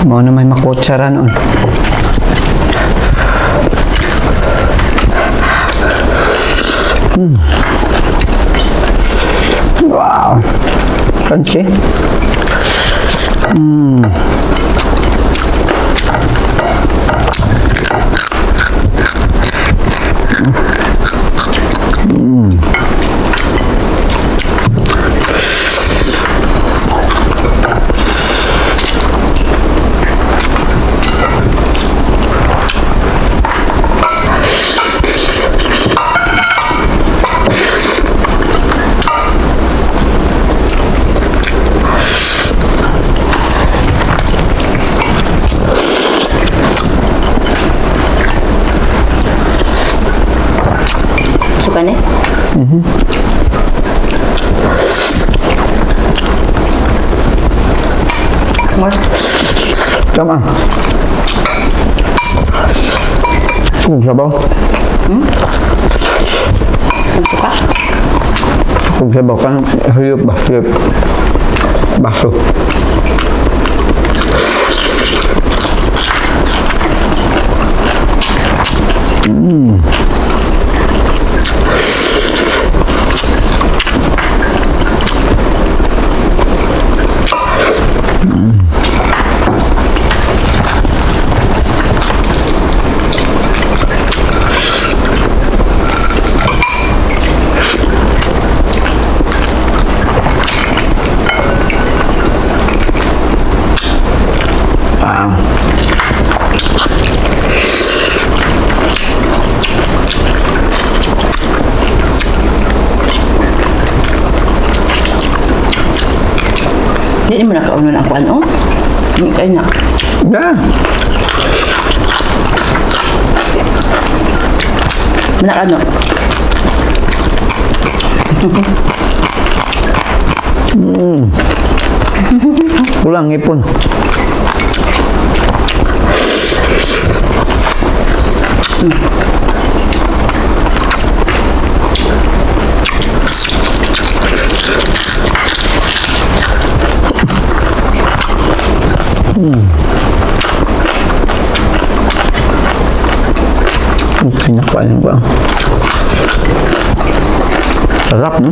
Mo na may makutsara noon. Wow. Crunchy. Suka ni? More. Tama. Sabaw. Suka? Sabaw kan huyup ba? Huyup. Baso. Hindi mo nakaunan ako ano? Hindi kayo na. Dah. Mana ano? Pulang ngipon. Pinakain ba? Sarap, no?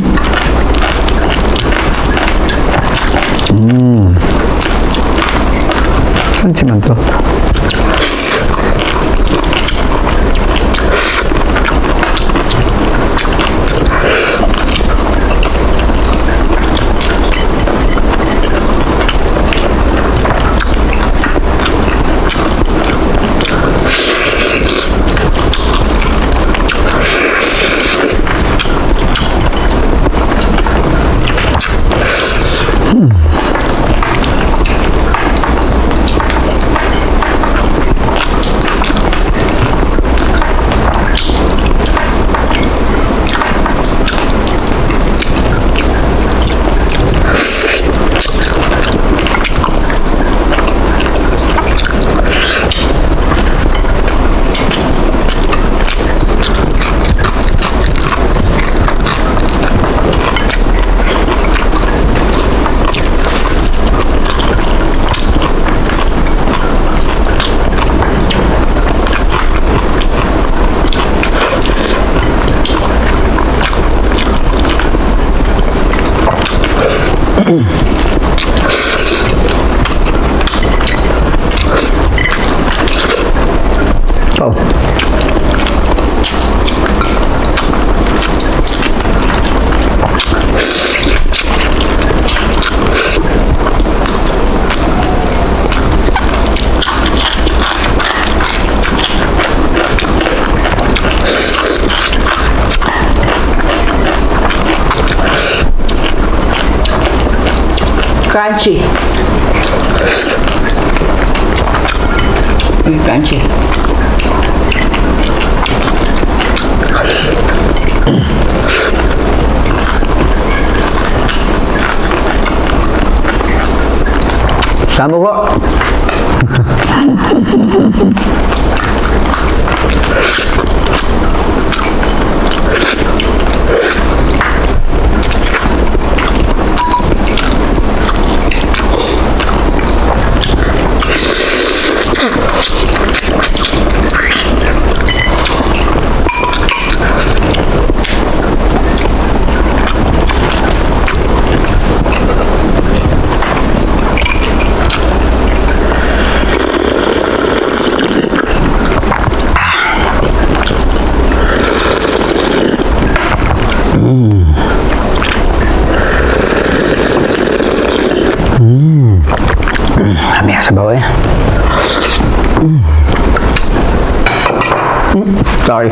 Saan si man to? Oh. Crunchy. Crunchy. Sama po. Sabaw eh. Sorry.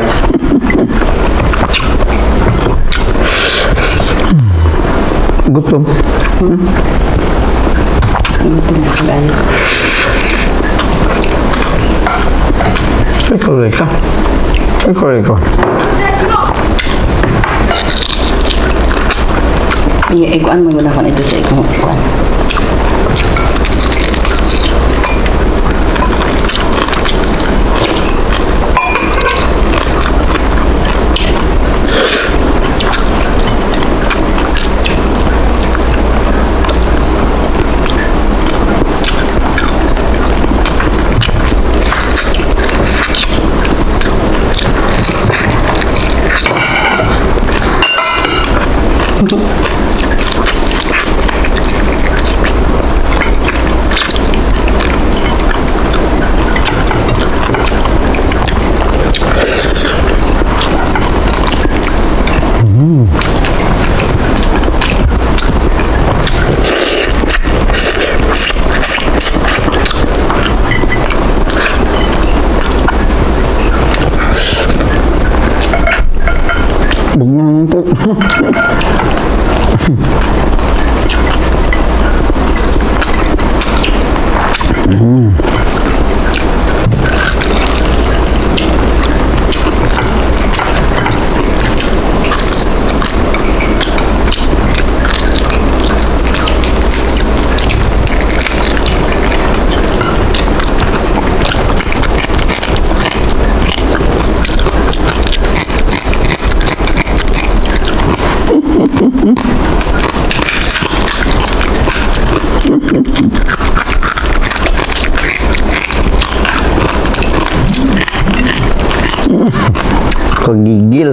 Gutom. Ito na kagaya. Reka. Ikuan mo muna ko ito sa ikuan. Bugnan po. Kegigil.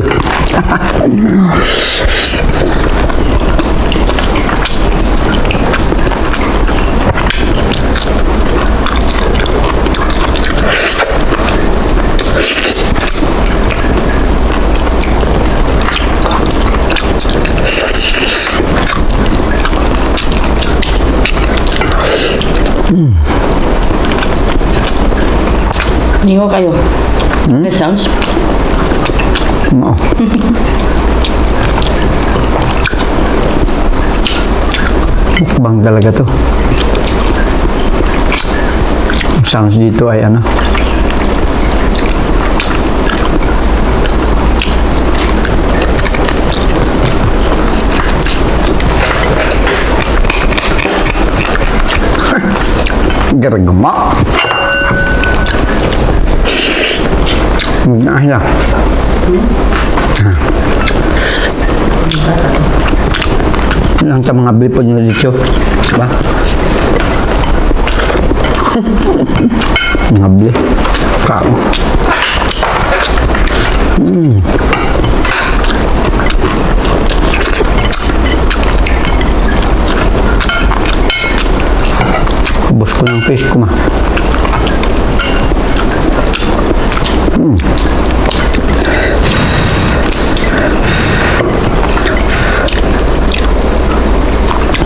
Ningo kayo. May sounds? No. Bang talaga to. Ang sounds dito ay ano? Garagama. Ay lang. Lang sa mga bipod nyo dito. Diba? Mga bli. Kao. Kubos ko ng fish ko ma.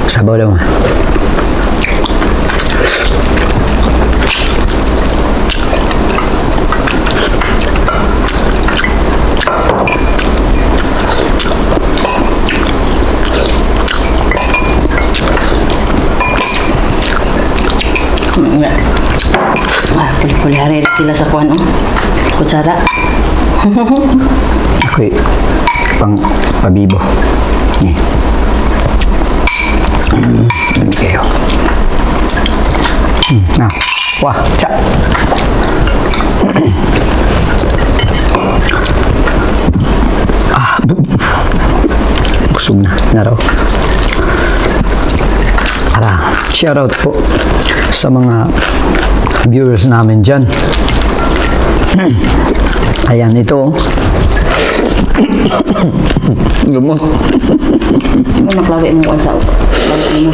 Sabaw daw ma. Puli-puli hari sila sa kuan oh. Kutsara. Ako'y pang pabibo. Ini kayo. Nah, wah, cak. Busog na raw. Shoutout po sa mga viewers namin dyan. Ayan, ito. Lumot. Mo naklawi mo kuan sa lawi mo.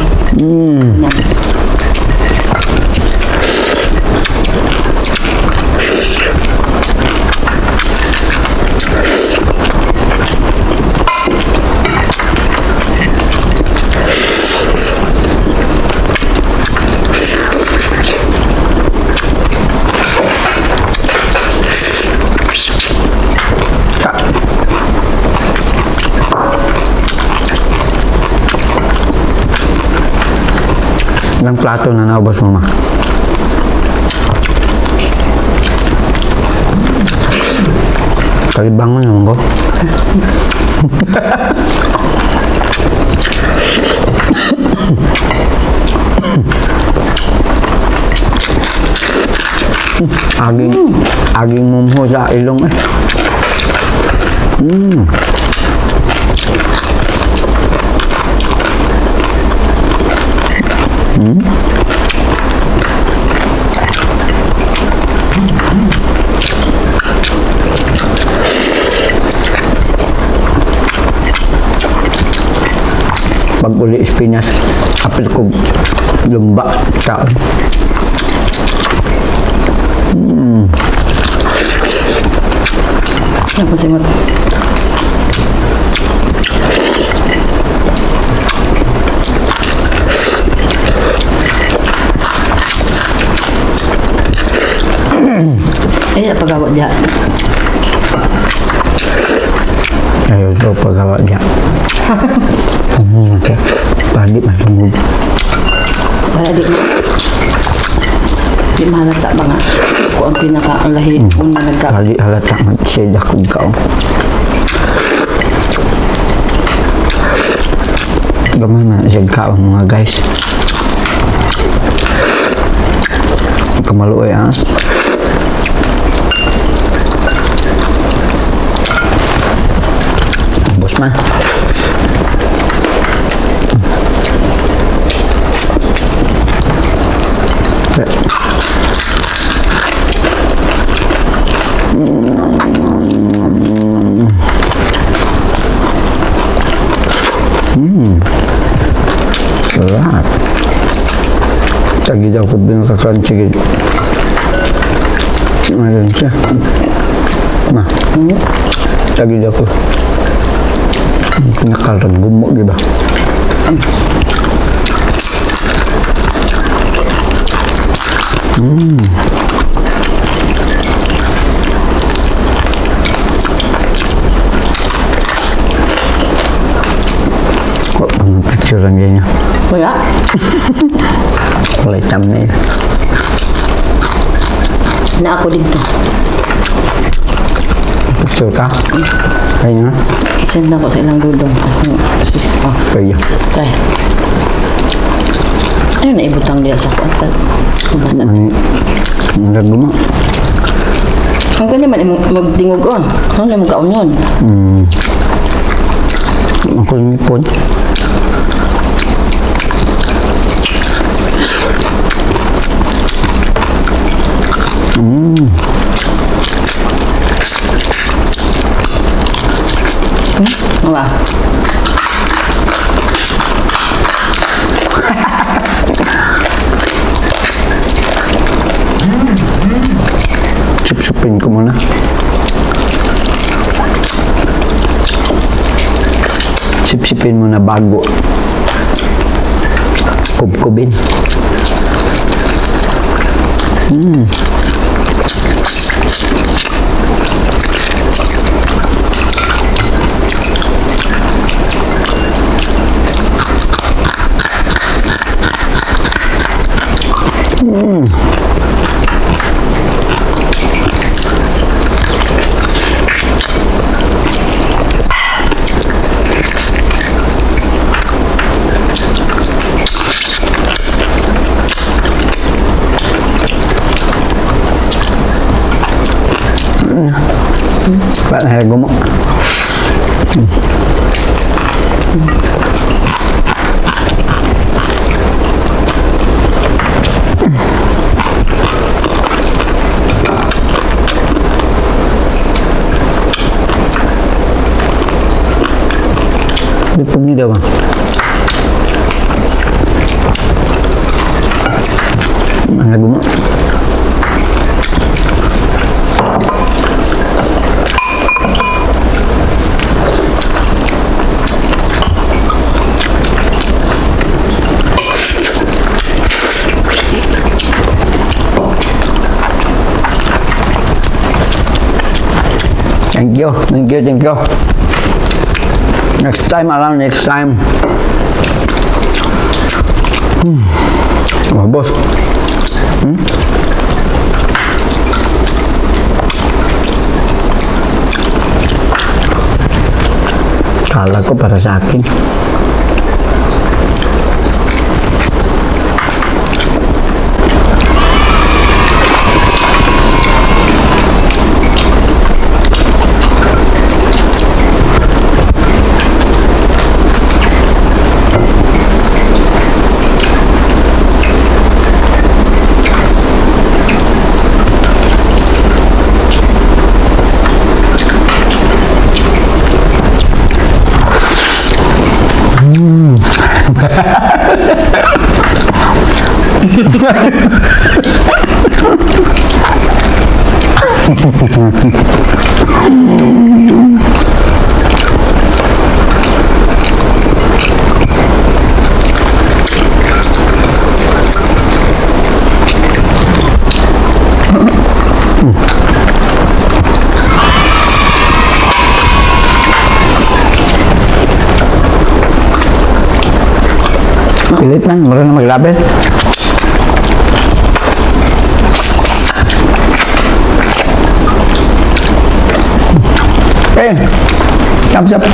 Ilang plato na naubos mo, ma? Kalibangon naman ko. aging mumho sa ilong eh. Pag uli Pinas, apil ko lumba sa Ako simot. Pagawa dia. Ayaw ito pagawa niya. Okay. Padi masungod. Para di mahalata ba nga kung ang pinaka-lahi una nagka. Padi halata siya dakog ka. Gamay na siya ka mga guys. Kamaluoy ha. Bos man. Sarap. Tagi daw ko binakakranchi. Ayun siya. Ma. Tagi daw ko. Nakalran gumok, di ba? Kok ang picturean niya? Wala. Kulay thumbnail. Na ako dito. Picture ka? Kaya nga? Send na ko sa ilang dudong. Kaya. Try. Ano na ibutang dia sa kwartal? Basta. Ang gaguma. Ang kanya man magdingog on. Ano na magkaon yun? Ako yung ipon. Wala. Sip-sipin ko muna. Sip-sipin muna bago kubkubin. Bạn này gumok. Đi phun đi đâu mà. Bạn này gumok. Thank you, thank you, thank you. Next time, around next time. Oh, boss. Kala ko para sa akin. Pilit man, marunong maglabel. Eh, thumbs up.